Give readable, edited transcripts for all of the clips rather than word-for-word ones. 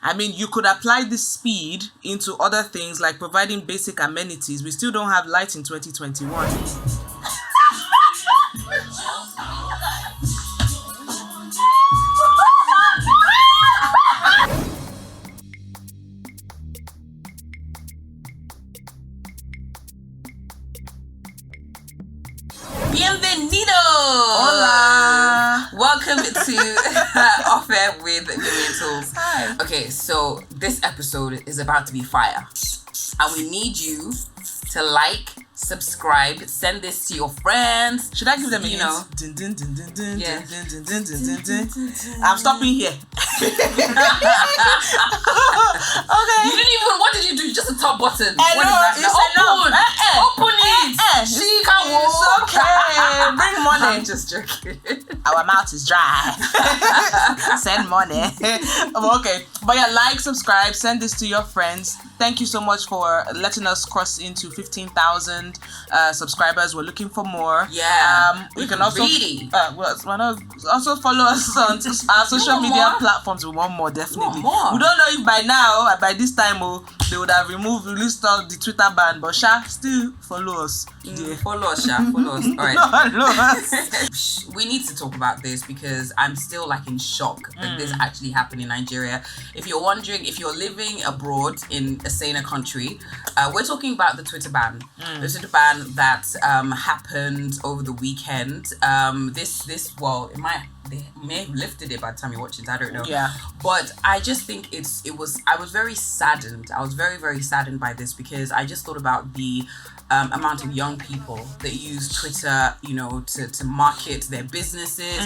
I mean, you could apply this speed into other things like providing basic amenities. We still don't have light in 2021. Bienvenido! Hola! Welcome to OffAir with Gbemi and Toolz. Hi. Okay, so this episode is about to be fire. And we need you to like, subscribe, send this to your friends. Should I give them a You hint? know. Dun, dun, dun, dun, dun, Yeah. dun, dun, dun, dun, dun, dun, dun. I'm stopping here. Okay. You didn't even, what did you do? Just a top button. I What know, is that? it's Open! enough. Open it! She can It's walk. okay. Bring money. I'm just joking. Our mouth is dry. Send money. Okay. But yeah, like, subscribe, send this to your friends. Thank you so much for letting us cross into 15,000 subscribers. We're looking for more. Yeah. You can also Greedy. also follow us on our social want media more? platforms. We want more, definitely. We want more. We don't know if by now, by this time, they would have released all the Twitter ban, but still follow us. Yeah. Follow us, Sha. Follow us. All right. Follow us. We need to talk about this because I'm still like in shock that this actually happened in Nigeria. If you're wondering, if you're living abroad in a saner country, we're talking about the Twitter ban. The Twitter ban that happened over the weekend. They may have lifted it by the time you watch it. I don't know. Yeah. But I just think I was very saddened. I was very, very saddened by this because I just thought about the amount of young people that use Twitter, to market their businesses.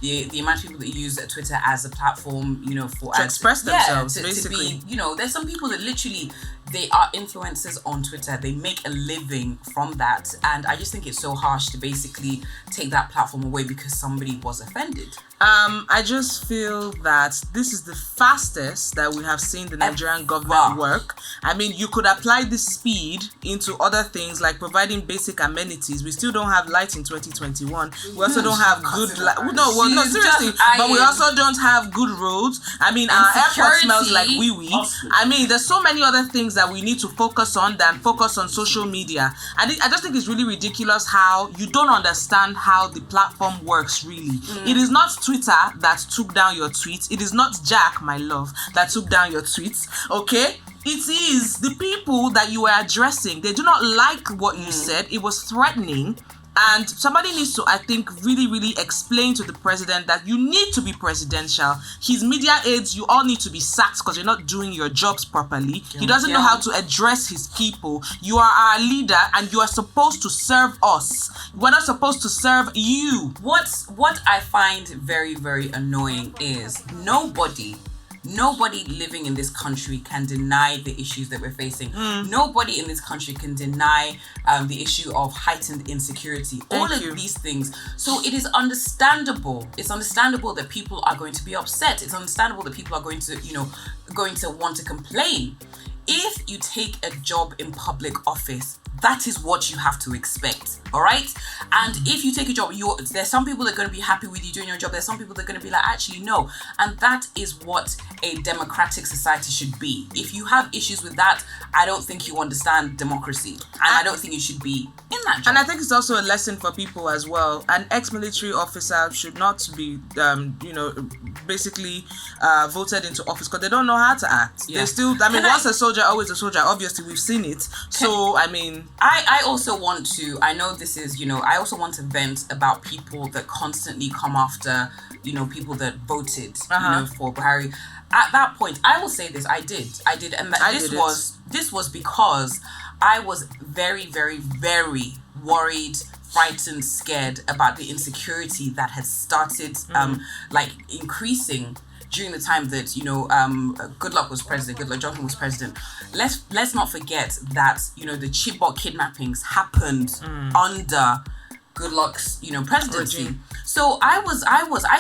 The amount of people that use Twitter as a platform, To express themselves, basically. To be, there's some people that literally, they are influencers on Twitter. They make a living from that. And I just think it's so harsh to basically take that platform away because somebody was offended. I just feel that this is the fastest that we have seen the Nigerian government work. I mean, you could apply this speed into other things like providing basic amenities. We still don't have light in 2021. We also don't have good light. No, seriously. But we also don't have good roads. I mean, our airport smells like wee-wee. I mean, there's so many other things that we need to focus on than focus on social media. I just think it's really ridiculous how you don't understand how the platform works, really. It is not Twitter that took down your tweets. It is not Jack, my love, that took down your tweets. Okay? It is the people that you were addressing. They do not like what you said. It was threatening. And somebody needs to, I think, really, really explain to the president that you need to be presidential. His media aides, you all need to be sacked because you're not doing your jobs properly. He doesn't know how to address his people. You are our leader and you are supposed to serve us. We're not supposed to serve you. What I find very, very annoying is nobody living in this country can deny the issues that we're facing. Nobody in this country can deny the issue of heightened insecurity. All of these things. So it is understandable. It's understandable that people are going to be upset. It's understandable that people are going to want to complain. If you take a job in public office, that is what you have to expect, all right? And if you take a job, there's some people that are going to be happy with you doing your job. There's some people that are going to be like, actually, no. And that is what a democratic society should be. If you have issues with that, I don't think you understand democracy. And I don't think you should be in that job. And I think it's also a lesson for people as well. An ex-military officer should not be, basically voted into office because they don't know how to act. Yeah. They still, once a soldier, always a soldier. Obviously, we've seen it. So, I also want to, I know this is, I also want to vent about people that constantly come after, people that voted, for Buhari. At that point, I will say this, I did. And this was because I was very, very, very worried, frightened, scared about the insecurity that had started, increasing during the time that Goodluck was president, Goodluck Jonathan was president. Let's not forget that the Chibok kidnappings happened under Goodluck's presidency. So I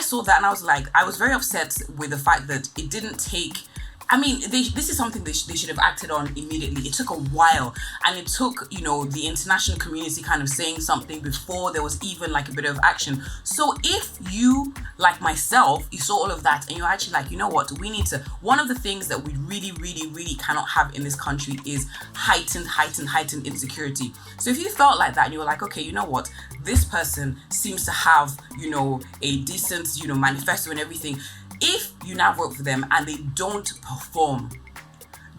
saw that and I was like, I was very upset with the fact that it didn't take I mean, this is something they should have acted on immediately. It took a while, and it took, the international community kind of saying something before there was even like a bit of action. So if you, like myself, you saw all of that and you're actually like, you know what, we need to, one of the things that we really, really, really cannot have in this country is heightened insecurity. So if you felt like that and you were like, okay, you know what, this person seems to have, a decent, manifesto and everything. If you now vote for them and they don't perform,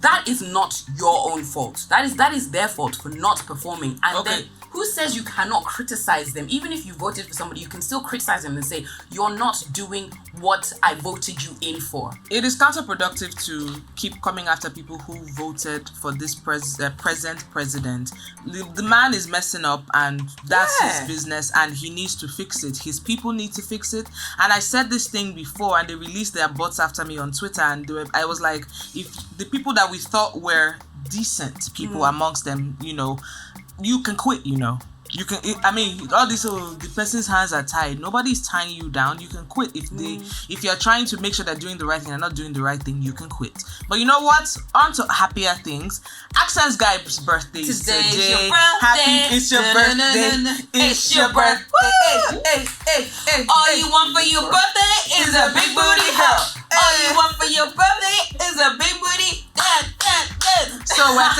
that is not your own fault. That is their fault for not performing. And then who says you cannot criticize them? Even if you voted for somebody, you can still criticize them and say, you're not doing what I voted you in for. It is counterproductive to keep coming after people who voted for this present president. The man is messing up, and that's his business, and he needs to fix it. His people need to fix it. And I said this thing before, and they released their bots after me on Twitter, and I was like, if the people that we thought were decent people amongst them, you can quit, You can, all this, the person's hands are tied. Nobody's tying you down. You can quit. If you're trying to make sure they're doing the right thing and not doing the right thing, you can quit. But you know what? On to happier things. Accent's guy's birthday is today. It's your birthday. It's your birthday. Hey. All you want for your birthday is a big booty girl. All you want for your birthday is a big booty. So we're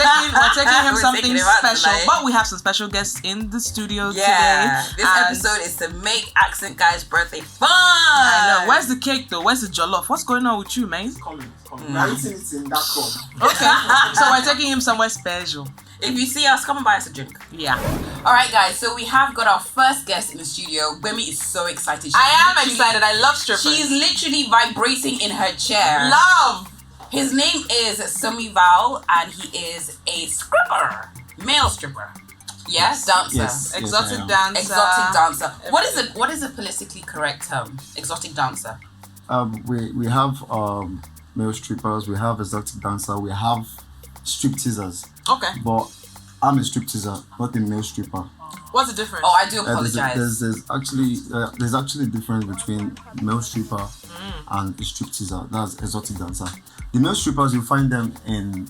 taking him something special, but we have some special guests in the studio today. This episode is to make Accent Guy's birthday fun. I know. Where's the cake though? Where's the jollof? What's going on with you, man? It's coming. I'm eating it in that cup. Okay. So we're taking him somewhere special. If you see us, come and buy us a drink. Yeah. Alright guys, so we have got our first guest in the studio. Gbemi is so excited. I am excited. I love strippers. She's literally vibrating in her chair. Love! His name is Somival, and he is a stripper. Male stripper. Yes, dancer. Yes, Exotic dancer. Exotic dancer. What is a politically correct term? Exotic dancer. We have male strippers, we have exotic dancer, we have stripteasers. Okay. But I'm a stripteaser, not a male stripper. What's the difference? Oh, I do apologize. There's actually a difference between male stripper and a stripteaser. That's exotic dancer. The male strippers, you find them in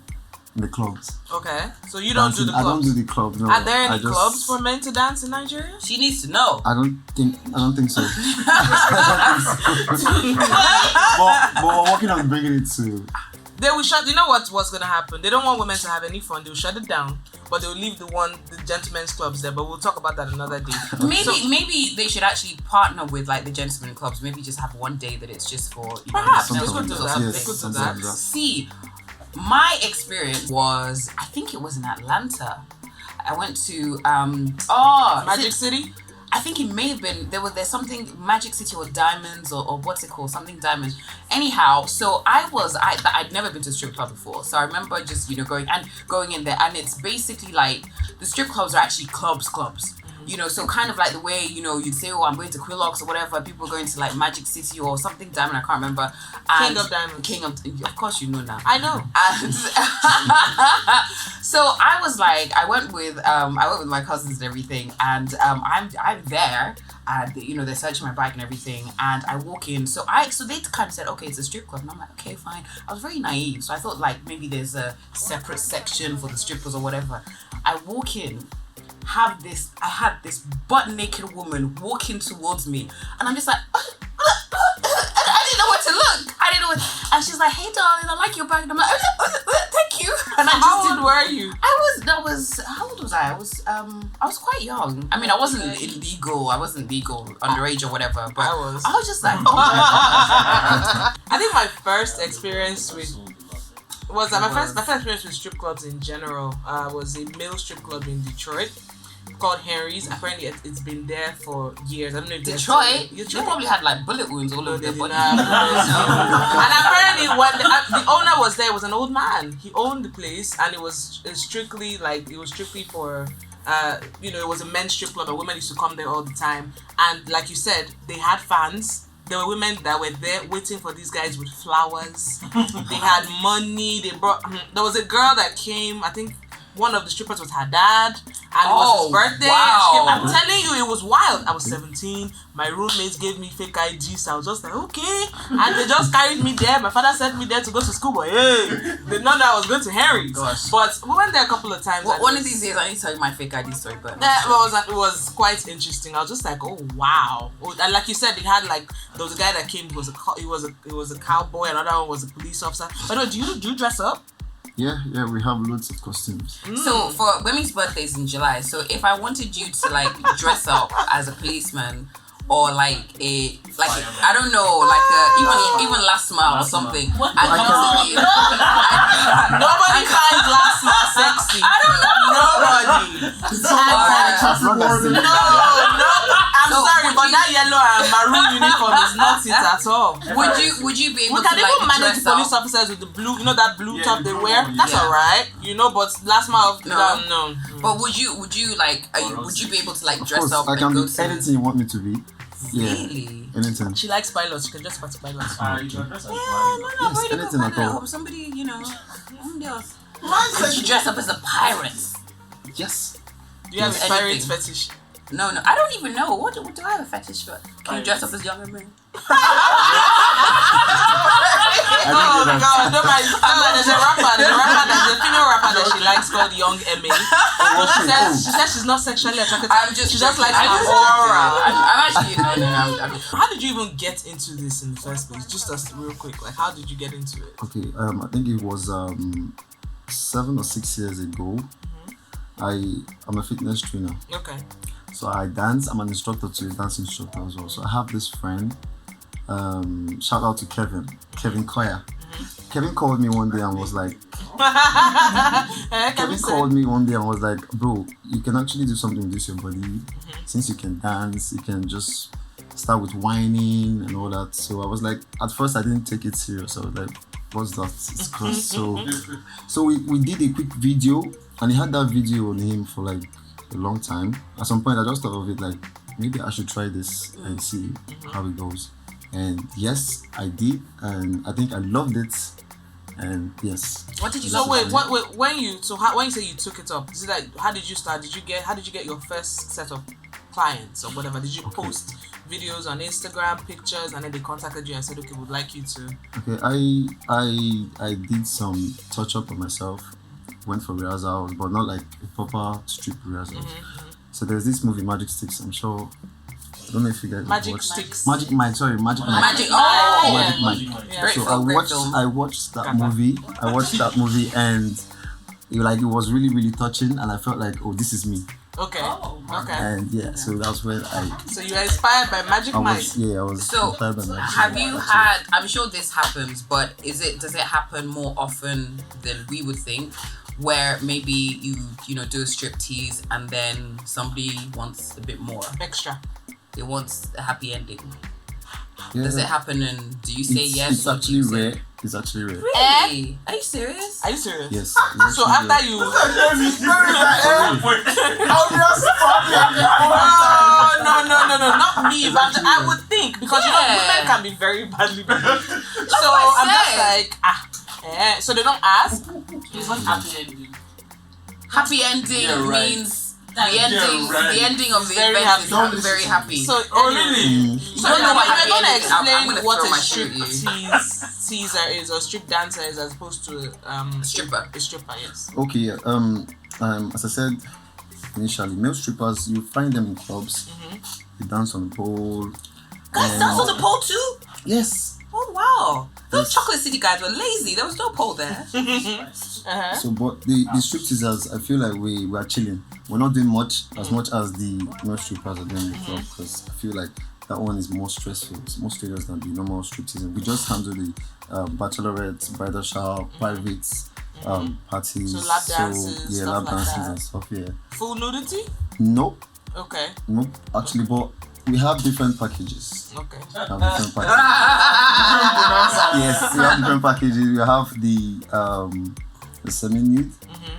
the clubs. Okay. So you don't do the clubs? I don't do the clubs, no. Are there any clubs for men to dance in Nigeria? She needs to know. I don't think so. but we're working on bringing it to... They will shut. You know what's gonna happen? They don't want women to have any fun. They'll shut it down, but they'll leave the gentlemen's clubs there. But we'll talk about that another day. Maybe they should actually partner with like the gentlemen clubs. Maybe just have one day that it's just for perhaps know, they could do that. Yes, They could do that. See, my experience was, I think it was in Atlanta. I went to Magic City. I think it may have been there's something Magic City or Diamonds or what's it called, something Diamonds. Anyhow, so I'd never been to a strip club before, so I remember just going in there, and it's basically like the strip clubs are actually clubs. So kind of like the way, you'd say, oh, I'm going to Quillox or whatever. People are going to like Magic City or something Diamond, I can't remember. And King of Diamonds. Of course you know now. I know. And so I was like, I went with my cousins and everything, and I'm there, and they're searching my bag and everything, and I walk in. So they kind of said, okay, it's a strip club, and I'm like, okay, fine. I was very naive, so I thought like maybe there's a separate section for the strippers or whatever. I walk in. I had this butt naked woman walking towards me, and I'm just like, I didn't know where to look. And she's like, hey darling, I like your bag. And I'm like, thank you. And How old were you? How old was I? I was quite young. I mean, I wasn't illegal underage or whatever, but I was just like, oh my gosh. I think my first experience my first experience with strip clubs in general was a male strip club in Detroit called Henry's. Apparently it's been there for years. I don't know if Detroit? You probably had like bullet wounds all over their body. And apparently when the owner was there, it was an old man. He owned the place, and it was strictly for it was a men's strip club, and women used to come there all the time. And like you said, they had fans. There were women that were there waiting for these guys with flowers. They had money. There was a girl that came, I think one of the strippers was her dad, And it was his birthday. Wow. I'm telling you, it was wild. I was 17. My roommates gave me fake IDs. So I was just like, okay. And they just carried me there. My father sent me there to go to school. But hey, they know that I was going to Henry's. Gosh. But we went there a couple of times. Well, one of these days, I need to tell you my fake ID story. But it was quite interesting. I was just like, oh wow. And like you said, they had like there was a guy that came. He was a cowboy. Another one was a police officer. But no, do you dress up? Yeah, we have loads of costumes. So for Gbemi's birthday is in July. So if I wanted you to like dress up as a policeman or like I don't know, like even last mile or something. Nobody finds last mile sexy. I don't know. Nobody. No. I'm sorry, but that yellow and maroon uniform is not it at all. Would you be able we can to like even manage dress police up? officers with the blue, that blue top they wear. That's alright, but last mile no. But would you like would you be able to like Of dress course, up I and can go be to anything you want me to be. Yeah, Really? anything. She likes pilots. She can dress up as pilots. Yes, anything at all. Somebody somebody else. Would you dress up as a pirate? Yes. Do you have a pirate Anything. fetish? No, I don't even know. What do I have a fetish for? Can you dress up as younger men? Oh God! No, there's a female rapper that she likes called Young M.A. She says she's not sexually attracted. She just likes her aura. I'm actually no. How did you even get into this in the first place? Just real quick, like how did you get into it? Okay, I think it was 7 or 6 years ago. I'm a fitness trainer. Okay. So I dance. I'm an instructor too, a dance instructor as well. So I have this friend. Shout out to Kevin Koya. Kevin called me one day and was like, bro, you can actually do something with this your body. Since you can dance, you can just start with whining and all that. So I was like, at first I didn't take it serious. I was like, what's that? It's gross. So we did a quick video, and he had that video on him for like a long time. At some point I just thought of it like, maybe I should try this and see how it goes. And yes, I did, and I think I loved it. And yes. What did you? So wait, when you say you took it up, is it like how did you start? How did you get your first set of clients or whatever? Did you post videos on Instagram, pictures, and then they contacted you and said, okay, we'd like you to? Okay, I did some touch up on myself. Went for rehearsals, but not like a proper strip rehearsals. So there's this movie Magic Sticks. I'm sure. I don't know if you guys Magic Sticks. Magic Mike. Magic. Magic Mike. Yeah. So I watched that movie and it was really, really touching, and I felt like, oh, this is me. Okay. Okay. And so that's when So you were inspired by Magic Mike. I was So inspired by Magic have Mike, you had? I'm sure this happens, but does it happen more often than we would think? Where maybe you do a striptease and then somebody wants a bit more Extra. They want a happy ending. Yeah. Does it happen and do you say yes? It's actually rare. It's actually rare. Really? Are you serious? Are you serious? Yes. So after you. No. Not me. But I would think because women can be very badly behaved. So I'm just like so they don't ask. It's not happy ending. Happy ending means the ending of the very event happy. is very happy. So really, So you're going to explain what a strip strip teaser is or strip dancer is as opposed to stripper. A stripper, yes. Okay. As I said initially, male strippers, you find them in clubs. They dance on the pole. Guys dance on the pole too? Yes. Oh wow! Those Chocolate City guys were lazy. There was no pole there. So, but the stripteasers, I feel like we are chilling. We're not doing as much as the male strippers are doing in the club, because I feel like that one is more stressful. It's more strenuous than the normal stripteasing. We just handle the bachelorettes, bridal shower, privates, parties. So lap dances, lap stuff like dances that. and stuff. Yeah. Full nudity? Nope. Okay. Nope. Actually, but we have different packages. Okay. Yes, we have different packages. We have the semi-nude.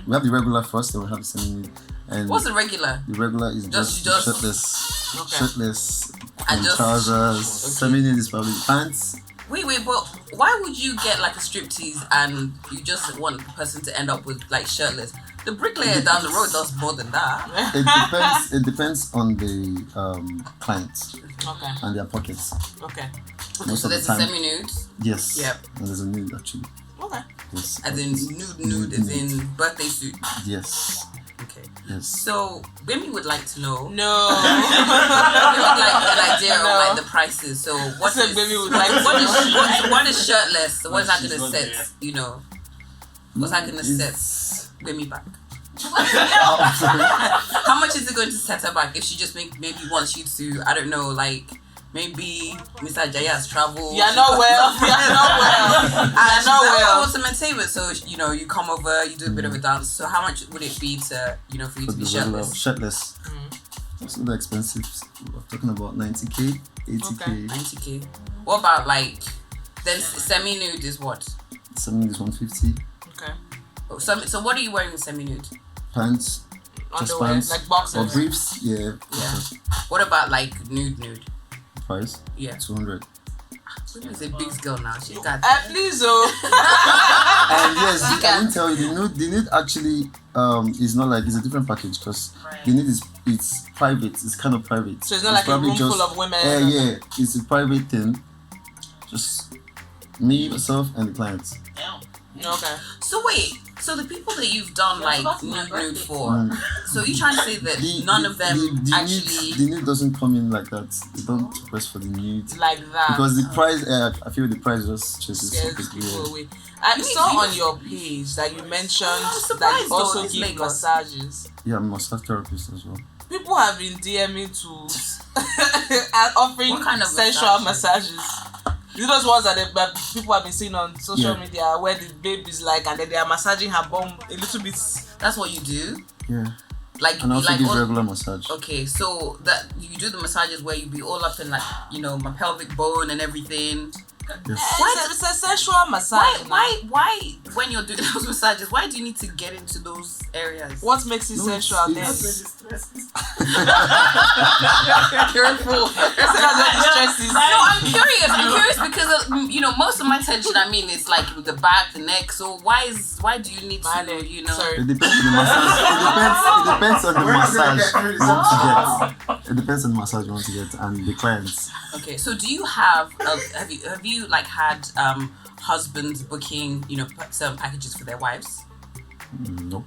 We have the regular first, then we have the semi-nude. And what's the regular? The regular is just shirtless, Okay. shirtless, And just- trousers. Semi-nude is probably pants, Wait, but why would you get like a striptease and you just want the person to end up with like shirtless? The bricklayer down the road does more than that. It depends on the clients Okay. and their pockets. Okay. Most So of the there's a time. semi-nude. Yes. Yep. And there's a nude actually. Okay. Yes. As in nude as in birthday suit. Yes. Okay. Yes. So Gbemi would like to know. No. Gbemi would like an idea of No. like the prices. So what So is Gbemi would like what to is know. what is shirtless? So what is that She's gonna not set? there. You know, what's that gonna set It's- Gbemi back? How much is it going to set her back if she just maybe wants you to, I don't know, like maybe Mr. Jaya's travel. You're not well. You're not well. You're not I well. want some entertainment, so you know, you come over, you do a bit of a dance. So how much would it be to, you know, for you For to be the regular shirtless? shirtless. It's not that expensive. We're talking about 90k, 80k. Okay. 90k. What about like then semi-nude is what? Semi is 150. Okay. Oh, so what are you wearing in semi-nude? Pants, just Underwear, pants, like or boxers. briefs. Yeah. Yeah. Okay. What about like nude? Price Yeah. 200. She's a big girl now. She's got. Please, oh. And yes, I didn't tell you the nude actually is not like, it's a different package because the nude it's private. It's kind of private. So it's not like a probably room full of women. Yeah, it's a private thing. Just me, myself, and the clients. Okay. So wait. So the people that you've done like nude for. So you trying to say that none of them actually? The nude doesn't come in like that. They don't request for the nude Like that. because the price. I feel the price just chases scares people. people Yeah. away. I saw on your page that you mentioned that surprised you also though, it's give Lagos. massages. Yeah, I'm a massage therapist as well. People have been DMing Tools and offering What kind of sensual massages? massages. You know those ones that people have been seeing on social Yeah. media where the babe is like and then they are massaging her bum a little bit. That's what you do. Yeah, Like and I also like give all, regular massage. okay, so that you do the massages where you be all up in like, you know, my pelvic bone and everything. Yes. It's a sensual massage. Why when you're doing those massages, why do you need to get into those areas? What makes it No, sensual then? it's- Careful. Stresses. No, I'm curious because you know, most of my tension, I mean, it's like with the back, the neck. So why do you need My to, leg, you know? sorry. It depends on the massage. It depends on the massage you want to get. It depends on the massage you want to get and the clients. Okay, so do you have have you like had husbands booking, you know, certain packages for their wives? Nope.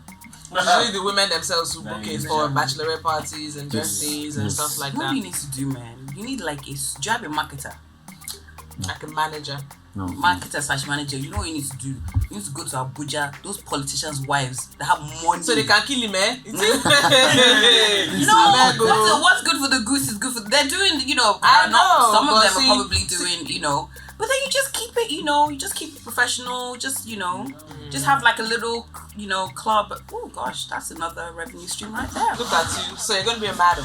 Usually the women themselves who book it Nice. for bachelorette parties and birthdays and Yes. stuff like What that. do you need to do, man? You need like do you have a marketer? Like a manager. No. Marketer/manager. You know what you need to do? You need to go to Abuja, those politicians' wives that have money. So they can kill him, eh? No, Go. what's good for the goose is good for. They're doing, you know. I know, Some of but them see- are probably doing, you know. But then you just keep it, you know. You just keep it professional. Just, you know, just have like a little, you know, club. Oh gosh, that's another revenue stream right there. Look at you. So you're gonna be a madam.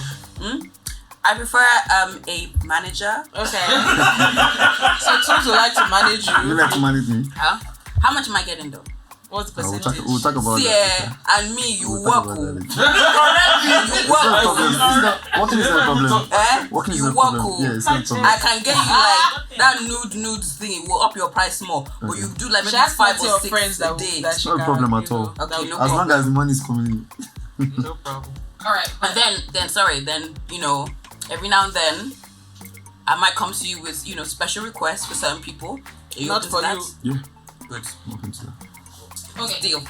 I prefer a manager. Okay. So Tools would like to manage You you. like to manage me? Huh? How much am I getting though? What's the We'll percentage? talk about that. Yeah, and me, you We'll work. talk about that later. You It's not a problem. work. It's not, working is not a problem. Working is You not a work. problem. Yeah, it's not a problem. I can get you like that nude thing. It will up your price more, but you do like She maybe has 5 plenty or of 6 friends a that, day. that she Not a can, problem you at all. know, that Okay, will- no As long problem. as the money is coming in. No problem. All right, and then you know, every now and then, I might come to you with, you know, special requests for certain people. Are you Not open for to you. that? Yeah, Good. welcome to that. Okay. Deal. Who's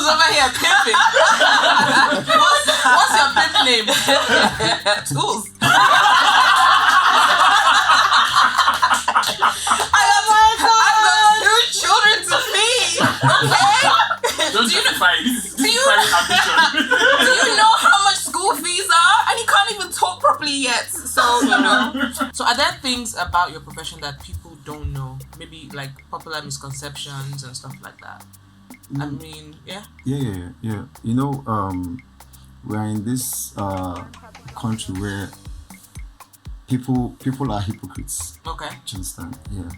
over here pimping? What's your pimp name? Tools. Oh I've got 2 children to feed. Okay. Don't justify it. This is private ambition. Do you know how much school fees are? And he can't even talk properly yet. So, you know. So are there things about your profession that people don't know? Maybe like popular misconceptions and stuff like that? I mean, yeah. Yeah. You know, we are in this country where people are hypocrites. Okay. Do you understand? Yeah.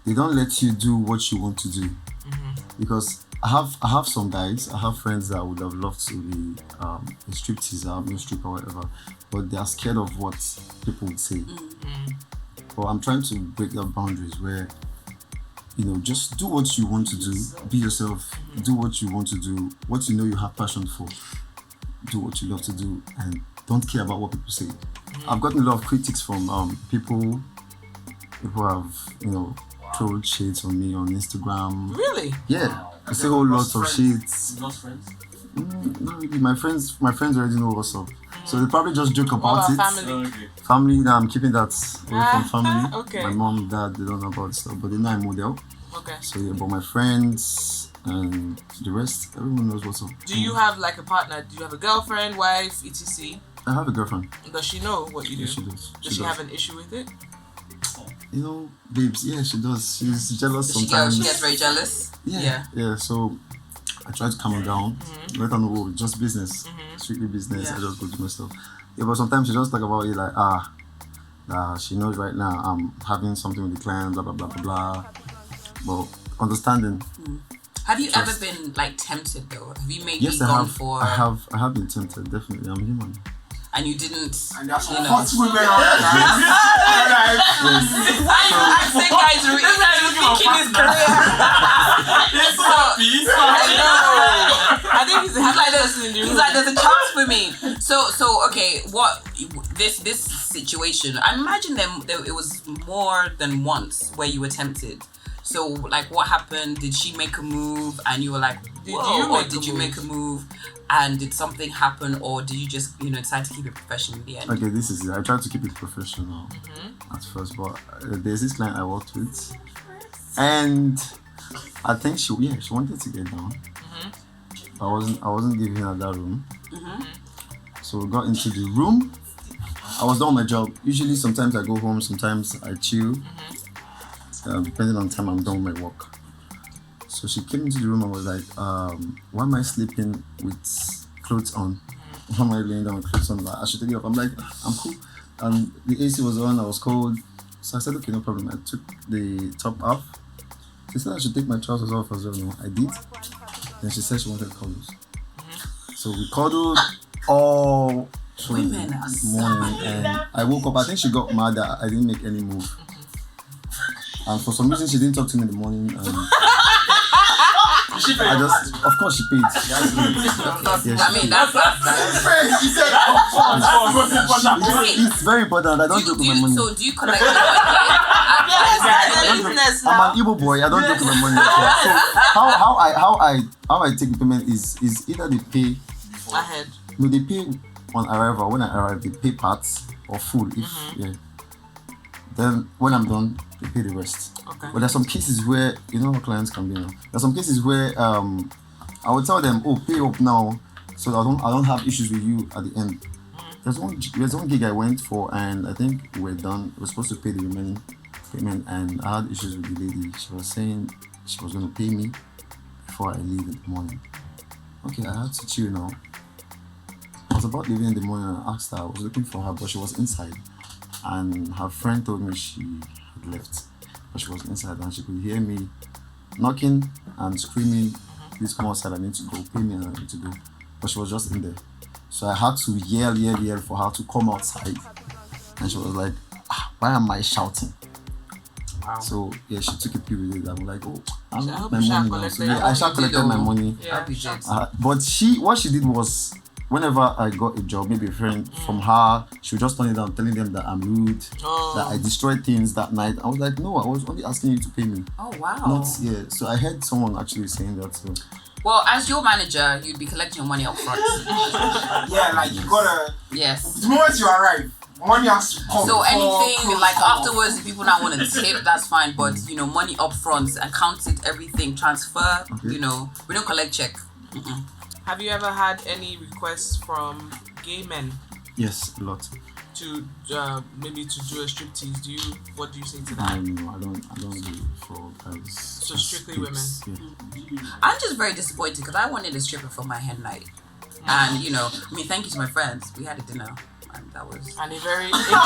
They don't let you do what you want to do. Because I have some guys. I have friends that would have loved to be a stripteaser, no stripper, whatever, but they are scared of what people would say. But I'm trying to break the boundaries where, just do what you want to do, be yourself, do what you want to do, what you know you have passion for, do what you love to do, and don't care about what people say. I've gotten a lot of critics from people who have, thrown shades on me on Instagram. Really? Yeah. I say whole lots of shades. You lost friends? Not really. My friends already know what's up. So they probably just joke about it. Family. Okay. Family, now I'm keeping that away from family. Okay. My mom, dad, they don't know about stuff, but they know I'm model. Okay. So yeah, but my friends and the rest, everyone knows what's up. Do you have like a partner? Do you have a girlfriend, wife, etc.? I have a girlfriend. Does she know what you do? Yeah, she does. Does she have an issue with it? Babes, yeah, she does. She's jealous She sometimes. gets very jealous. Yeah, so I try to calm her down. Let her know, just business. Strictly business. Yeah. I just go do my stuff. Yeah, but sometimes she just talk about it like, she knows right now I'm having something with the client, blah, blah, blah, blah, blah. But understanding. Have you ever been like tempted though? Have you maybe Yes, I gone have. for I have been tempted, definitely. I'm human. and you didn't? And there's some you know. hot women out there. I think guys are rethinking his career. I think he's like there's a chance for me. So okay, what this situation? I imagine it was more than once where you were tempted. So like, what happened? Did she make a move and you were like, whoa, did you make a move? And did something happen, or did you just decide to keep it professional in the end? Okay, this is it. I tried to keep it professional at first, but there's this client I worked with, and I think she wanted to get down. I wasn't giving her that room. So we got into the room. I was done my job. Usually, sometimes I go home, sometimes I chill, depending on the time I'm done with my work. So she came into the room and was like, why am I sleeping with clothes on? Why am I laying down with clothes on? Like, I should take it off. I'm like, I'm cool. And the AC was on, I was cold. So I said, okay, no problem. I took the top off. She said I should take my trousers off as well. No, I did. Then she said she wanted cuddles. So we cuddled all through the morning. And I woke up. I think she got mad that I didn't make any move. And for some reason, she didn't talk to me in the morning. Of course she paid. It's very important. I don't joke with my money. So do you collect the money? I'm an Igbo boy. I don't joke with my money. So how I take the payment is either they pay ahead. No, they pay on arrival. When I arrive, they pay parts or full. Then when I'm done, they pay the rest. Okay. But there's some cases where how clients can be now. There's some cases where I would tell them, pay up now, so that I don't have issues with you at the end. There's one gig I went for, and I think we're done. We're supposed to pay the remaining payment, and I had issues with the lady. She was saying she was going to pay me before I leave in the morning. Okay, I had to chill now. I was about leaving in the morning and I asked her. I was looking for her, but she was inside. And her friend told me she had left, but she was inside and she could hear me knocking and screaming, please come outside, I need to go, pay me and I need to go. But she was just in there. So I had to yell for her to come outside. And she was like, why am I shouting? Wow. So yeah, she took a pee with it. I'm like, I'm I hope my you shall money now. collect So it. yeah, I shall collect my money. Yeah. But what she did was, whenever I got a job, maybe a friend from her, she would just turn it down, telling them that I'm rude, that I destroyed things that night. I was like, no, I was only asking you to pay me. Oh wow. So I heard someone actually saying that too. Well, as your manager, you'd be collecting your money up front. Yeah, like you gotta. Yes. The moment you arrive, money has to come. So anything like afterwards, if people now want to tip, that's fine. But money up front, account it, everything, transfer. Okay. We don't collect check. Have you ever had any requests from gay men Yes, a lot. to maybe to do a striptease? What do you say to that? No, I don't do it for guys. So strictly women. Yeah. I'm just very disappointed because I wanted a stripper for my hen night, and thank you to my friends. We had a dinner. And that was And a very interesting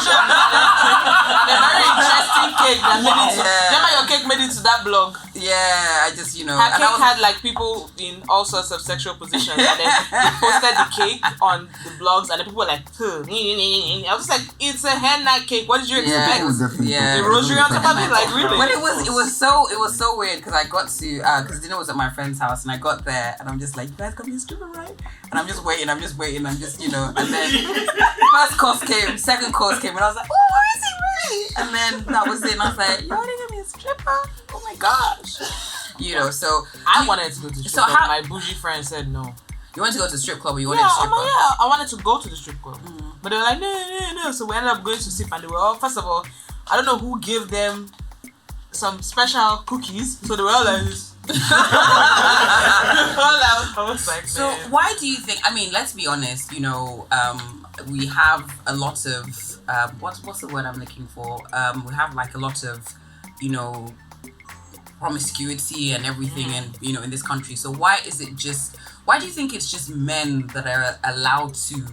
cake that made it to. Remember your cake made it to that blog? Yeah, I just, Her cake had like people in all sorts of sexual positions, and then they posted the cake on the blogs, and the people were like, I was like, it's a henna cake. What did you expect? Yeah, the rosary on top of it, like really? But it was so weird because I got to because dinner was at my friend's house, and I got there, and I'm just like, you guys got me a stripper, right? And I'm just waiting, and then first course came, second course came, and I was like, oh, where is he really? And then that was it, and I was like, you want to give me a stripper? Oh my gosh. So I wanted to go to the strip club. My bougie friend said no. You wanted to go to the strip club, or you wanted to strip club? Yeah, I wanted to go to the strip club. But they were like, no. So we ended up going to sip, and they were all, first of all, I don't know who gave them some special cookies. So they were all like this. I was like, so why do you think, I mean, let's be honest, we have a lot of, what's the word I'm looking for? We have like a lot of, promiscuity and everything in this country. So why do you think it's just men that are allowed to,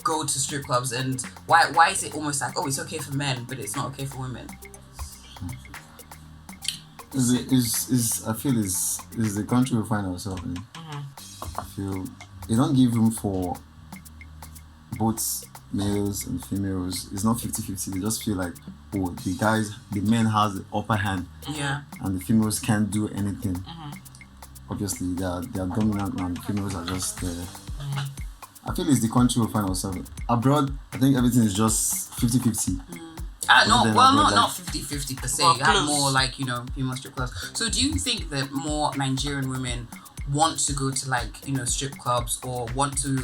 go to strip clubs, and why is it almost like, oh, it's okay for men, but it's not okay for women? I feel is the country we find ourselves in. I feel they don't give room for both males and females. It's not 50-50. They just feel like, oh, the men has the upper hand, and the females can't do anything. Obviously, they are dominant, and the females are just there. I feel it's the country we find ourselves in. Abroad, I think everything is just 50-50. Not 50-50 per se. You have more like, female strip clubs. So do you think that more Nigerian women want to go to strip clubs, or want to,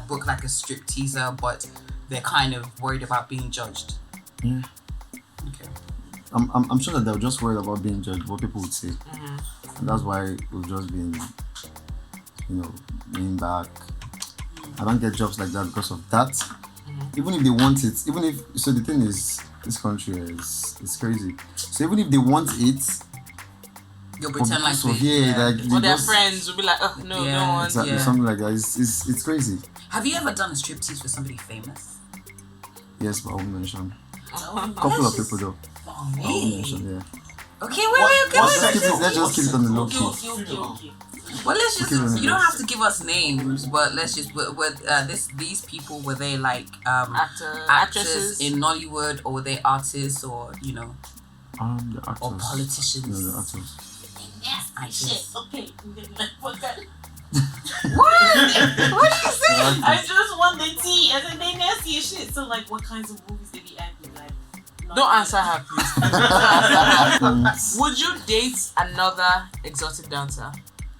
book like a strip teaser, but they're kind of worried about being judged? Yeah. Okay. I'm sure that they're just worried about being judged, what people would say. And that's why we've just been, laying back. I don't get jobs like that because of that. Even if they want it, so the thing is, this country is crazy. So even if they want it, you'll pretend like or their friends will be like, oh no, no one. Exactly, something like that. It's crazy. Have you ever done a striptease for somebody famous? Yes, but I won't mention. Couple of people though. Oh, I won't mention, yeah. Okay, wait. Let's just keep it on the low key. Okay. Well, let's just, you don't have to give us names, but let's just, these people, were they like actors in Nollywood, or were they artists, or, The actors. or politicians? No, the actors. Yes, shit. Okay. What? What did you say? I just want the tea. I said they nasty as shit. So like, what kinds of movies did he act in? Like, don't answer her, please. Would you date another exotic dancer?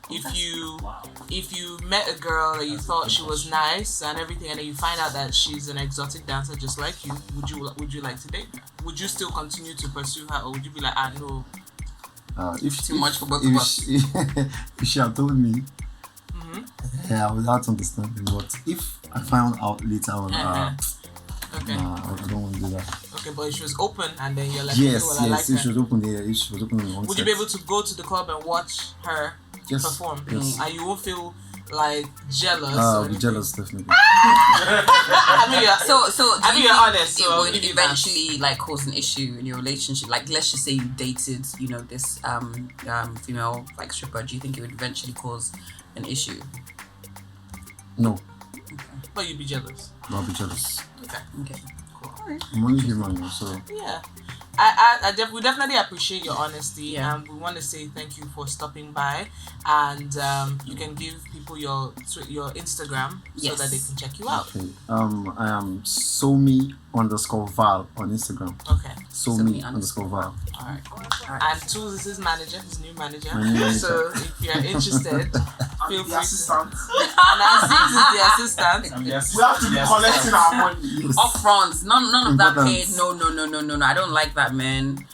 If you met a girl that you thought she was nice and everything, and then you find out that she's an exotic dancer just like you, would you like to date her? Would you still continue to pursue her, or would you be like, no? If too much for both of us. If she had told me, I would have to understand. But if I found out later on, okay. I don't want to do that. Okay, but if she was open and then you're like, yes, if she was open, if she was open on one would you be able to go to the club and watch her perform? Yes. And you won't feel like jealous? I'll be jealous, definitely. I mean, you're honest. So it would eventually like cause an issue in your relationship. Like, let's just say you dated, this female like stripper. Do you think it would eventually cause an issue? No. Okay. But you'd be jealous. I'll be jealous. Okay. Cool. I'm only human, so. Yeah. We definitely appreciate your honesty, and we want to say thank you for stopping by. And you can give people your Instagram so that they can check you out. Okay. I am Somi_Val on Instagram. Okay. Somi_Val. All right. And Toolz is his manager, his new manager. So if you're interested, feel free to. And Azeez is the assistant. We have to be collecting our money. Up front, none of that paid. No. I don't like that, man.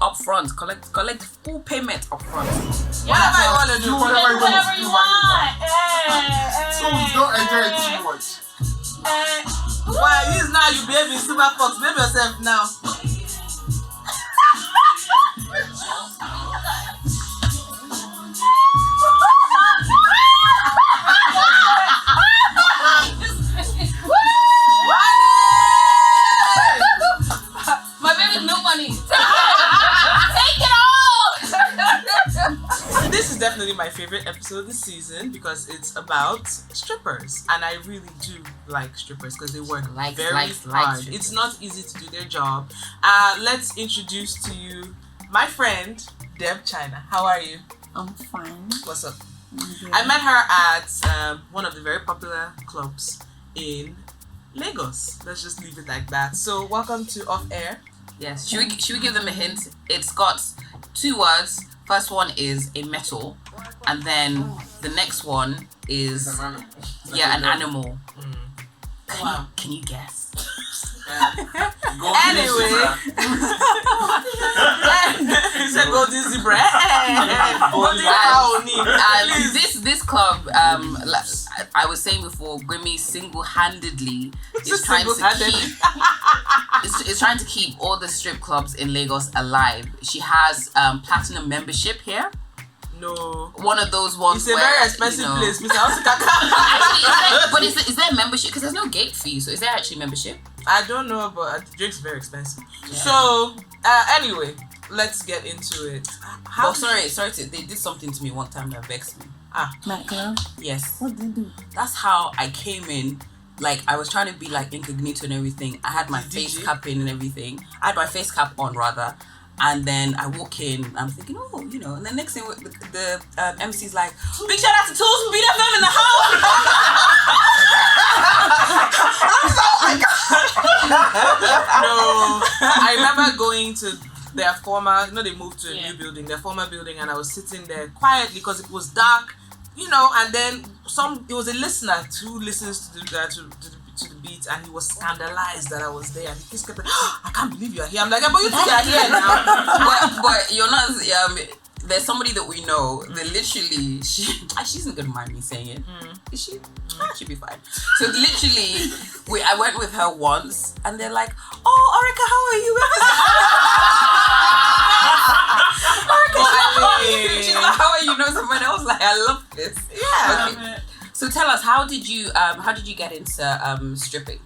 Up front, collect full payment up front. Whatever you want to do, whatever you want. So don't enjoy it too much. Why this now you behave in Super Fox? Behave yourself now. My baby's no money. Take it all. is definitely my favorite episode this season because it's about strippers, and I really do like strippers because they work very hard. It's not easy to do their job. Let's introduce to you my friend Deb China. How are you? I'm fine. What's up? I met her at one of the very popular clubs in Lagos. Let's just leave it like that. So welcome to OffAir. Yes. Should we give them a hint? It's got 2 words. First one is a metal, and then the next one is an animal. Can you guess? Anyway, he said golden zebra. This club, I was saying before, Gbemi single-handedly is trying to keep all the strip clubs in Lagos alive. She has platinum membership here. No. One of those ones. It's a very expensive place, Mr. But is there membership? Because there's no gate fee, so is there actually membership? I don't know, but the drink's very expensive. Yeah. So, anyway, let's get into it. They did something to me one time that vexed me. Michael? Yes. What did they do? That's how I came in. Like, I was trying to be like incognito and everything. I had my face cap in and everything. I had my face cap on rather. And then I walk in, I'm thinking, and the next thing the MC's like, big shout out to Tools from BFM in the house. No, I remember going to their former, they moved to a new building, their former building, and I was sitting there quietly because it was dark, and then it was a listener who listens to the beat, and he was scandalized that I was there, and he kept saying, I can't believe you're here. I'm like, but you think you're here now. but you're not, there's somebody that we know that literally, she isn't gonna mind me saying it. Is she? She'll be fine. So literally, I went with her once, and they're like, oh, Orica, how are you? She's like, how are you? Someone else like, I love this. Yeah. Okay. So tell us, how did you get into stripping?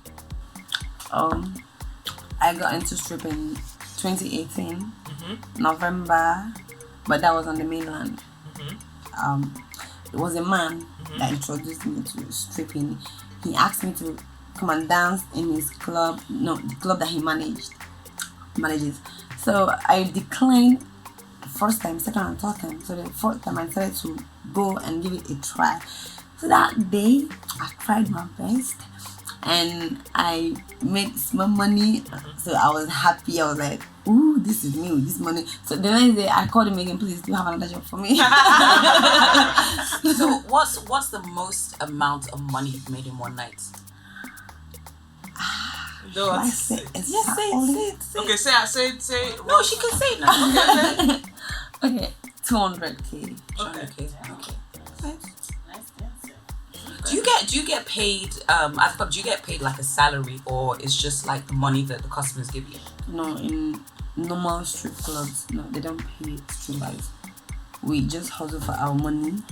I got into stripping 2018, November, but that was on the mainland. It was a man that introduced me to stripping. He asked me to come and dance in his club, the club that he manages. So I declined the first time, second and third time. So the fourth time I decided to go and give it a try. So that day, I tried my best and I made small money. So I was happy. I was like, ooh, this is new, this money. So the next day, I called him again, please, do you have another job for me? So what's the most amount of money you've made in one night? Say it. Okay, say it. No, she can say it now. Okay, 200K. Okay. Do you get paid? Do you get paid like a salary, or it's just like the money that the customers give you? No, in normal strip clubs, no, they don't pay strippers. We just hustle for our money,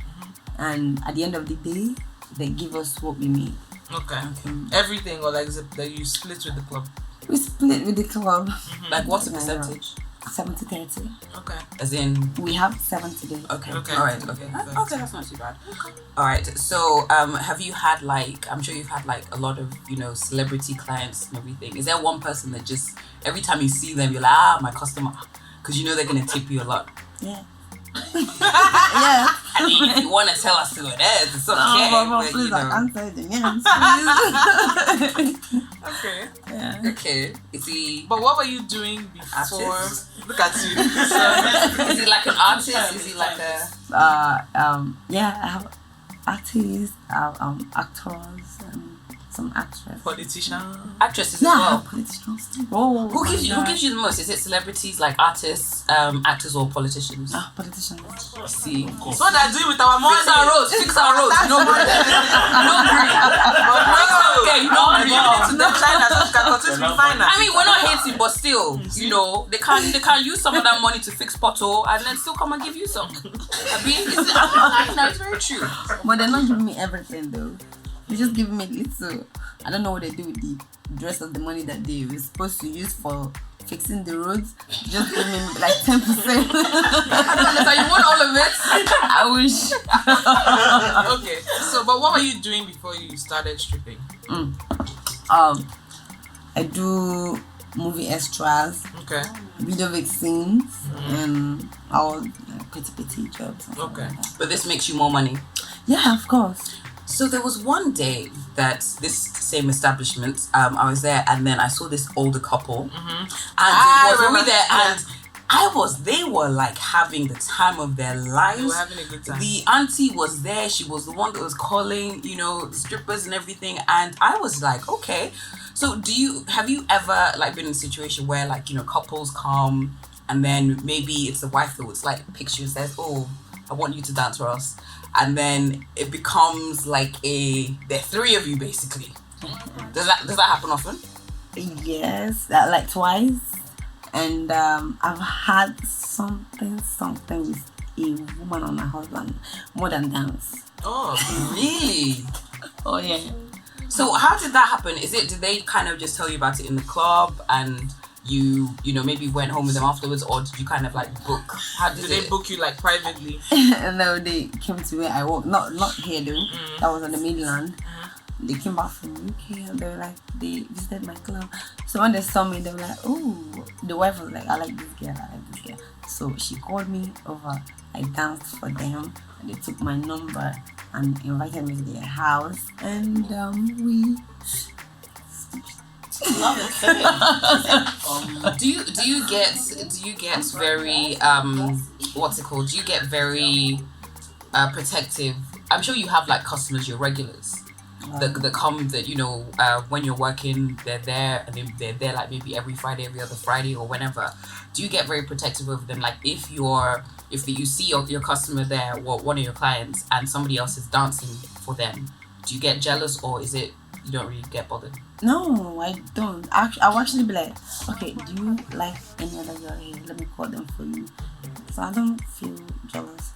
and at the end of the day, they give us what we make. Okay. Everything, or like that you split with the club? We split with the club. Like what's the percentage? 70-30. Okay. As in we have 70 days. Okay. Okay. All right. Okay. Okay, that's not too bad. Okay. All right. So, have you had I'm sure you've had a lot of celebrity clients and everything. Is there one person that just every time you see them you're like, my customer, because they're gonna tip you a lot? Yeah. Yeah. I mean, if you want to tell us who it is, it's okay. But, please, answer the yes. Okay. Yeah. Okay. Is he? But what were you doing before? Artist? Look at you. Is he like an artist? Is he like a? Yeah, I have artists, actors, some actresses. Politicians. Actresses Yeah, as well. politicians too. Oh, Who gives you the most? Is it celebrities like artists, actors, or politicians? Politicians. See. That's what they're doing with our money. Fix our roads. No green. No green. Okay, no green. I mean, we're not hating, but still, they can't use some of that money to fix pothole and then still come and give you some. I mean, it's very true. But they're not giving me everything though. They just give me little. I don't know what they do with the rest of the money that they were supposed to use for fixing the roads. Just give me like 10%. I don't understand. You want all of it? I wish. Okay. So, but what were you doing before you started stripping? I do movie extras, Okay. video vaccines, and all petty jobs. Okay. But this makes you more money. Yeah, of course. So there was one day that this same establishment, I was there, and then I saw this older couple, and I it was remember, over there, yeah. and they were like having the time of their lives. They were having a good time. The auntie was there. She was the one that was calling, the strippers and everything. And I was like, okay. So have you ever like been in a situation where like, couples come and then maybe it's the wife that would like picture and says, oh, I want you to dance for us. And then it becomes like there are three of you basically. Does that happen often? Yes, like twice. And I've had something with a woman or my husband more than dance. Oh, Really? Oh yeah. So how did that happen? Did they kind of just tell you about it in the club and you maybe went home with them afterwards, or did you kind of like book? How did they book you like privately? No, they came to where I work. Not here though. That was on the mainland. They came back from UK and they were like, they visited my club. So when they saw me, they were like, oh, the wife was like, I like this girl. So she called me over. I danced for them and they took my number and invited me to their house, and we. Do you get very what's it called? Do you get very protective? I'm sure you have like customers, your regulars that come that when you're working they're there and they're there like maybe every Friday, every other Friday or whenever. Do you get very protective over them? Like if you see your customer there or one of your clients and somebody else is dancing for them, do you get jealous, or is it you don't really get bothered? No, I don't. I'll actually be like, okay, do you like any other girl here? Let me call them for you. So I don't feel jealous.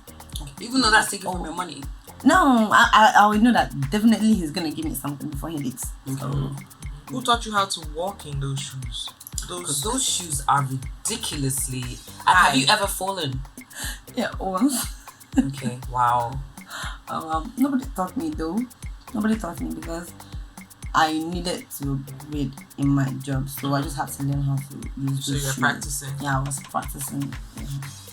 Even though that's taking from your money. No, I would know that definitely he's gonna give me something before he leaves. So, Who taught you how to walk in those shoes? Because those shoes are ridiculously. And have you ever fallen? yeah, once. Okay, wow. Nobody taught me though. Nobody taught me because I needed to read in my job, so I just had to learn how to use So those you're shoes. practicing. Yeah, I was practicing. Yeah.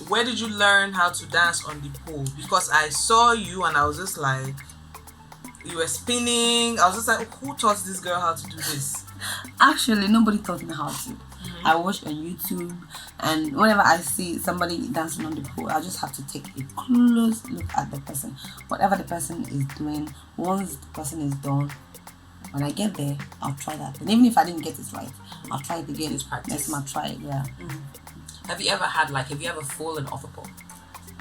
Where did you learn how to dance on the pole? Because I saw you and I was just like, you were spinning. I was just like, who taught this girl how to do this? Actually, nobody taught me how to. I watch on YouTube, and whenever I see somebody dancing on the pole, I just have to take a close look at the person. Whatever the person is doing, once the person is done, when I get there, I'll try that. And even if I didn't get it right, I'll try it again. It's practice. Next time I'll try it, yeah. Have you ever fallen off a pole?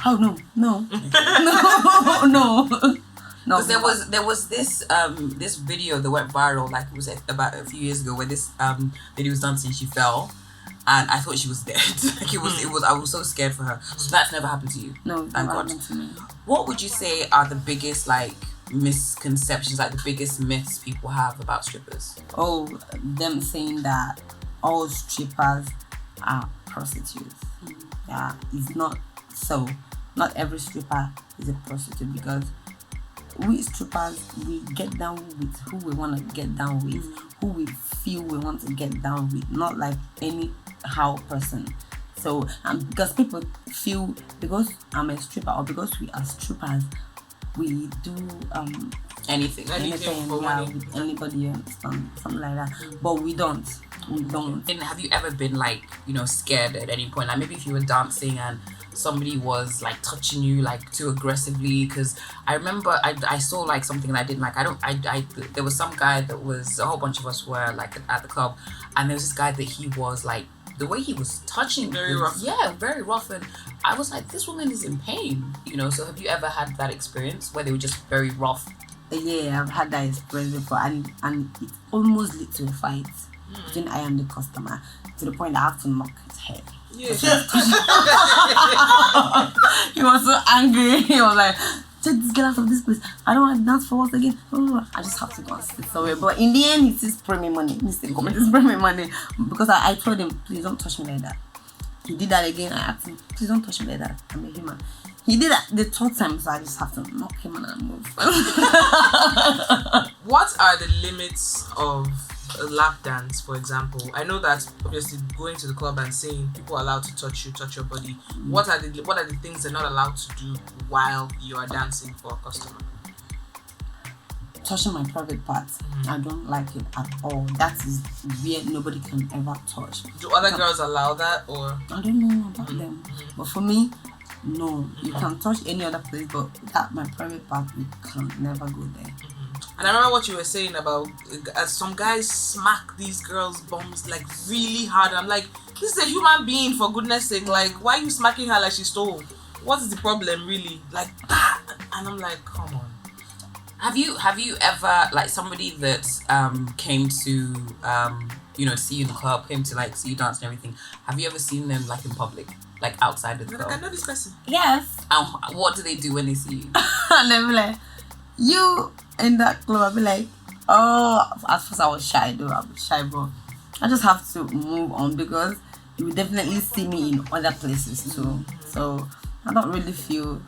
Oh, no. No. No. Because there was this this video that went viral, like it was about a few years ago, where this lady was dancing, she fell, and I thought she was dead. Like it was I was so scared for her. So that's never happened to you. No, thank that God. happened to me. What would you say are the biggest like misconceptions, like the biggest myths people have about strippers? Oh, them saying that all strippers are prostitutes. Yeah, it's not so. Not every stripper is a prostitute, because we strippers, we get down with who we want to get down with, who we feel we want to get down with, not like anyhow person. So, because people feel because I'm a stripper or because we are strippers, we do Anything for yeah, money. with anybody else, something like that. But we don't. And have you ever been like, scared at any point? Like maybe if you were dancing and somebody was like touching you like too aggressively, because I remember I saw like something that I didn't like. There was some guy that was, a whole bunch of us were like at the club, and there was this guy that he was like, the way he was touching Very was, rough. Yeah, very rough, and I was like, this woman is in pain, So have you ever had that experience where they were just very rough? Yeah, I've had that experience before, and it almost led to a fight between I and the customer, to the point that I have to knock his head. Yeah. He was so angry. He was like, take this girl out of this place. I don't want to dance for us again. I just have to go and sit somewhere. But in the end, he still spray me money. He still spray me money. Because I told him, please don't touch me like that. He did that again. I asked him, please don't touch me like that. I'm a human. He did that the third time, so I just have to knock him and move. What are the limits of a lap dance, for example? I know that obviously going to the club and saying people are allowed to touch you, touch your body. What are the things they're not allowed to do while you are dancing for a customer? Touching my private parts, I don't like it at all. That is where nobody can ever touch. Do other girls allow that, or? I don't know about them, but for me, no. You can touch any other place, but that my private part, you can never go there. And I remember what you were saying about some guys smack these girls' bums like really hard. I'm like, this is a human being, for goodness sake. Like, why are you smacking her like she stole? What is the problem, really? Like that. And I'm like, come on. Have you ever, like, somebody that came to see you in the club, came to like see you dance and everything? Have you ever seen them like in public, like outside of the club? I know this person. Yes. What do they do when they see you? And they'll be like, you in that club. I'll be like, oh, at first I was shy though. I was shy, but I just have to move on because you will definitely see me in other places too. So I don't really feel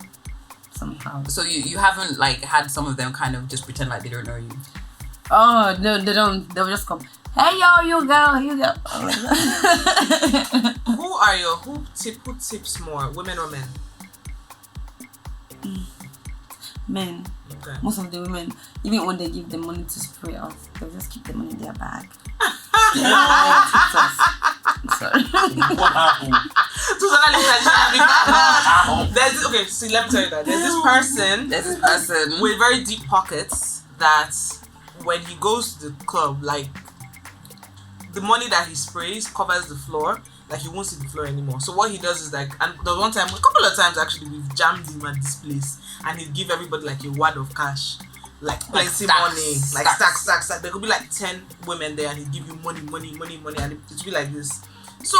somehow. So you haven't like had some of them kind of just pretend like they don't know you? Oh no, they don't. They'll just come, hey yo, you girl. Who tips more, women or men? Men. Okay. Most of the women, even when they give them money to spray off, they'll just keep the money in their bag. Sorry. What happened? See, let me tell you that. There's this person with very deep pockets that when he goes to the club, like, the money that he sprays covers the floor. Like, he won't see the floor anymore. So what he does is like, and the one time, a couple of times actually, we've jammed him at this place, and he'd give everybody like a wad of cash, like plenty money, like stacks. There could be like 10 women there, and he'd give you money, and it'd be like this. So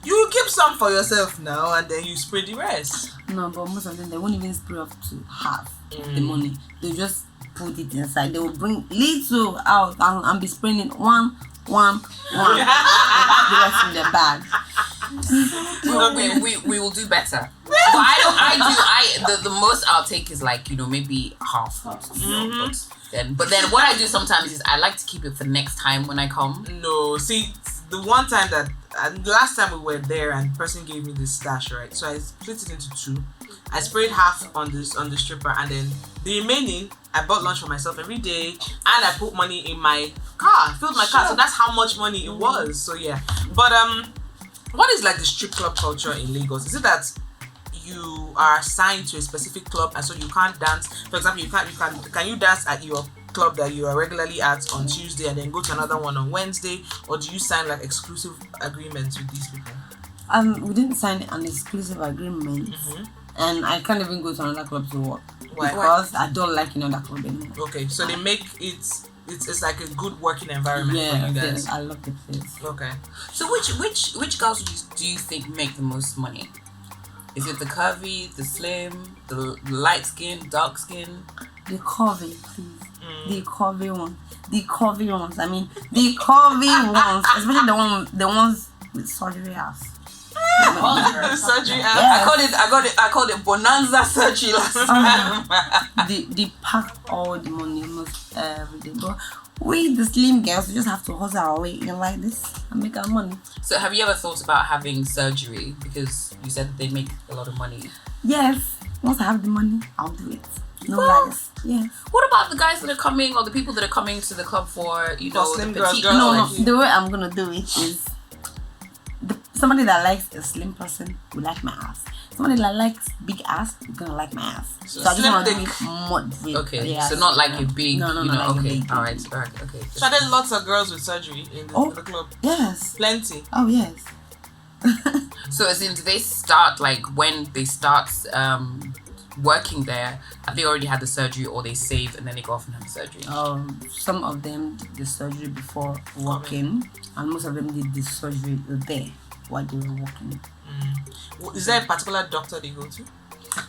you keep some for yourself now, and then you spray the rest. No, but most of them, they won't even spray up to half the money. They just put it inside. They will bring little out and be spraying it one. The rest in their bag. We will do better. But the most I'll take is like, maybe half. But then what I do sometimes is I like to keep it for next time when I come. No, see, the one time that the last time we were there and the person gave me this stash, right? So I split it into two. I sprayed half on the stripper, and then the remaining I bought lunch for myself every day, and I put money in my car, filled my car. So that's how much money it was. So yeah. But what is like the strip club culture in Lagos? Is it that you are assigned to a specific club and so you can't dance? For example, can you dance at your club that you are regularly at on Tuesday and then go to another one on Wednesday, or do you sign like exclusive agreements with these people? We didn't sign an exclusive agreement, and I can't even go to another club to work. Why? Because I don't like that club anymore. Okay, so they make it's like a good working environment for you guys. Yes, I love the place. Okay. So which girls do you think make the most money? Is it the curvy, the slim, the light skin, dark skin? The curvy, please. The curvy ones. The curvy ones. I mean, the curvy ones, especially the ones with surgery ass. Surgery ass. Yes. I called it bonanza surgery last time. They pack all the money almost every day. But we, the slim girls, we just have to hustle our way in like this and make our money. So have you ever thought about having surgery? Because you said that they make a lot of money. Yes. Once I have the money, I'll do it. No lies. Yes. What about the guys that are coming, or the people that are coming to the club for, slim the girls, petite? No. The way I'm gonna do it is somebody that likes a slim person will like my ass. Somebody that likes big ass is gonna like my ass. So I just want to do it moderate. Okay, yes. so not like a big, No, okay, big. all right, okay. So there are lots of girls with surgery in the club. Yes. Plenty. Oh yes. So as in, do they start like when they start working there? Have they already had the surgery, or they save and then they go off and have the surgery? Some of them did the surgery before working, and most of them did the surgery there while they were working. Is there a particular doctor they go to?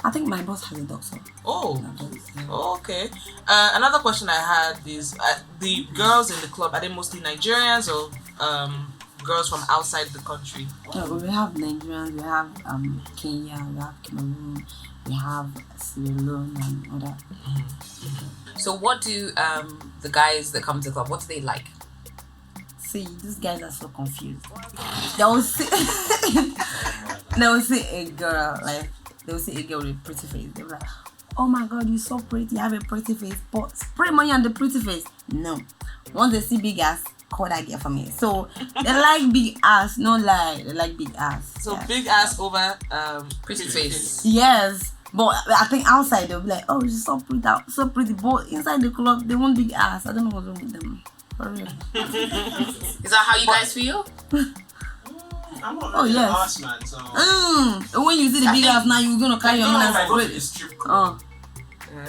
I think my boss has a doctor. Oh, okay. Another question I had is the girls in the club, are they mostly Nigerians or girls from outside the country? No, we have Nigerians, we have Kenya, we have Cameroon, we have Sierra Leone and all that. So what do the guys that come to the club, what do they like? See, these guys are so confused. They will see a girl with a pretty face. They'll be like, oh my god, you're so pretty, you have a pretty face, but spray money on the pretty face. No. Once they see big ass, call that girl for me. So they like big ass, no lie, they like big ass. So yeah. big ass over Pretty face. Yes. But I think outside they'll be like, oh, she's so pretty, but inside the club they want big ass. I don't know what's wrong with them. For real. Is that how you guys feel? I'm not Oh, really yes. an ass man, so. When you see the big ass now, you're gonna carry your No, man I and go to spray. the strip club. Oh.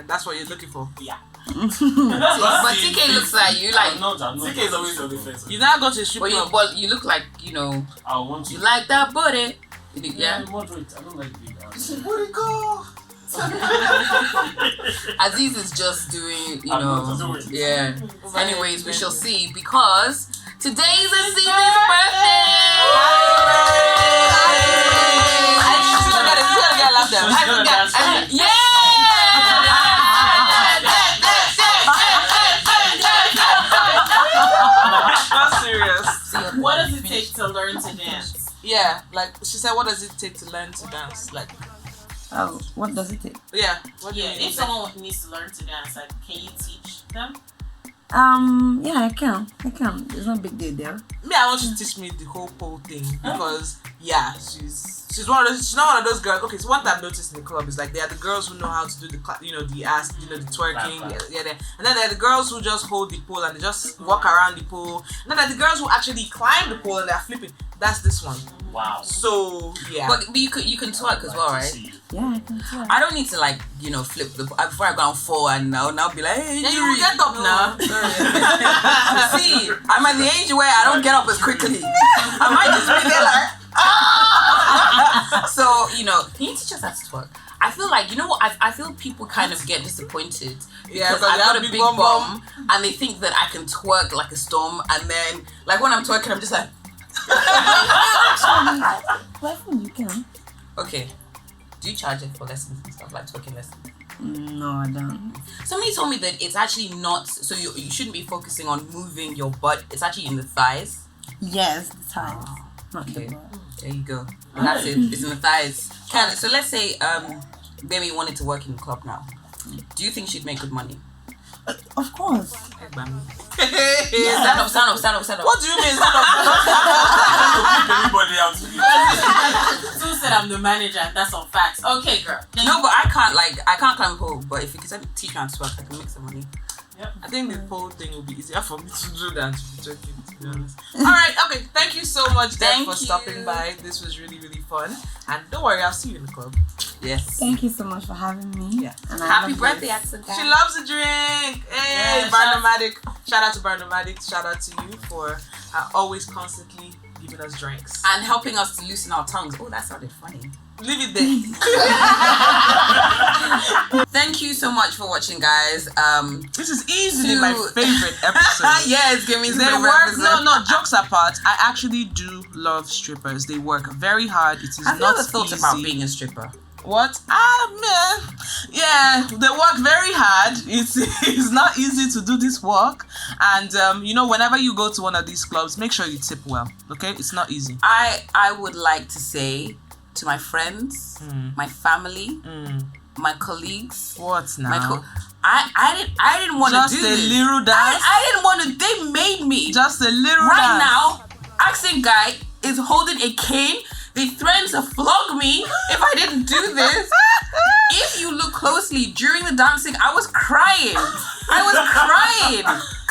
that's what you're looking for. Yeah. But TK looks like you like. TK is always on the fence. You now go to a strip club. But you look like, you know, I want you like that booty. Yeah, Yeah. moderate. I don't like big ass. Where'd it go? Azeez is just doing, you I'm know. not doing it. Yeah. Anyways, we shall see because today's Azeez's birthday. She's gonna get laughed at. That's serious. What does it take to learn to dance? Yeah, like she said, what does it take to learn to dance? Like, Oh, what does it take? yeah, what do you Yeah, mean? if someone needs to learn to dance, like, can you teach them? Yeah, I can. There's no big deal there. Me, I want you to teach me the whole pole thing because yeah, she's not one of those girls. Okay, so one thing I've noticed in the club is like they are the girls who know how to do the ass, the twerking, and then there are the girls who just hold the pole and they just walk around the pole. And then there are the girls who actually climb the pole and they're flipping. That's this one. Wow. So yeah. But you can twerk as well, right? Yeah, I can try. I don't need to flip the before I go and fall and now be like, hey, Yeah, you will get up now. See, I'm at the age where I don't get up as quickly. I might just be there like, ah! So, can you teach us how to twerk? I feel like, you know what, I feel people kind of get disappointed because I've got a big bum and they think that I can twerk like a storm, and then, like, when I'm twerking, I'm just like, Well, you can. okay. Do you charge it for lessons and stuff, like twerking lessons? No, I don't. Somebody told me that it's actually not, so you shouldn't be focusing on moving your butt, it's actually in the thighs. Yes, the time. Not Okay. the butt. There you go. That's it. It's in the thighs. So let's say Gbemi wanted to work in the club now. Do you think she'd make good money? Of course. Stand up. What do you mean? Anybody else? Sue said I'm the manager, and that's all facts. Okay, girl. No, but I can't climb a pole. But if you can teach me how to twerk, I can make some money. I think the pole thing will be easier for me to do than to be joking, to be honest. Alright, okay. Thank you so much, Deb, for stopping by. This was really, really fun. And don't worry, I'll see you in the club. Yes. Thank you so much for having me. Yeah. And I Happy love birthday, this. Axel. She loves a drink. Hey, Yeah, Barnomatic. Shout out to Barnomatic. Shout out to you for always constantly giving us drinks. And helping us to loosen our tongues. Oh, that sounded funny. Leave it there. Thank you so much for watching, guys. This is easily my favorite episode. Yes, give me They some work. No, jokes apart. I actually do love strippers. They work very hard. It is Have you not ever thought easy. about being a stripper? What? Man. Yeah, they work very hard. It's not easy to do this work. And, whenever you go to one of these clubs, make sure you tip well. Okay? It's not easy. I would like to say to my friends, my family, my colleagues. What now? I didn't want to do this. Just a little dance? I didn't want to. They made me. Just a little Right dance. now, accent guy is holding a cane. They threatened to flog me if I didn't do this. If you look closely during the dancing, I was crying. Because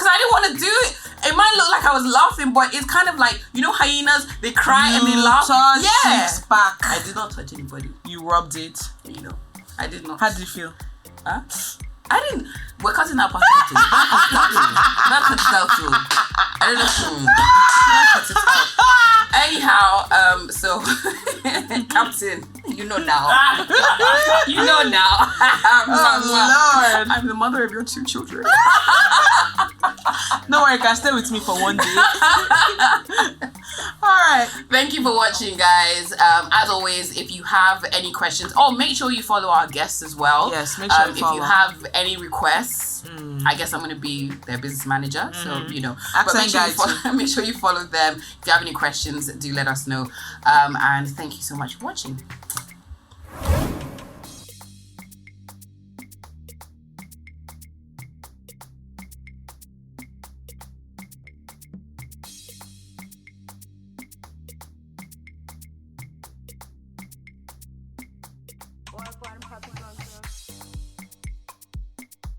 I didn't want to do it. It might look like I was laughing, but it's kind of like, hyenas, they cry and they laugh. Touch Yeah. six pack. I did not touch anybody. You rubbed it. I did not. How did you feel? Huh? I didn't. We're cutting out part 2. Don't cut it out too. I don't know. Don't cut it out. Anyhow, so Captain, you know now. You No, now. Oh, Lord. I'm the mother of your 2 children. No worry, you can stay with me for one day. Alright. Thank you for watching, guys. As always, if you have any questions, make sure you follow our guests as well. Yes, make sure you follow. If you have any requests, I guess I'm going to be their business manager. So, but make sure you follow them. If you have any questions, do let us know. And thank you so much for watching. What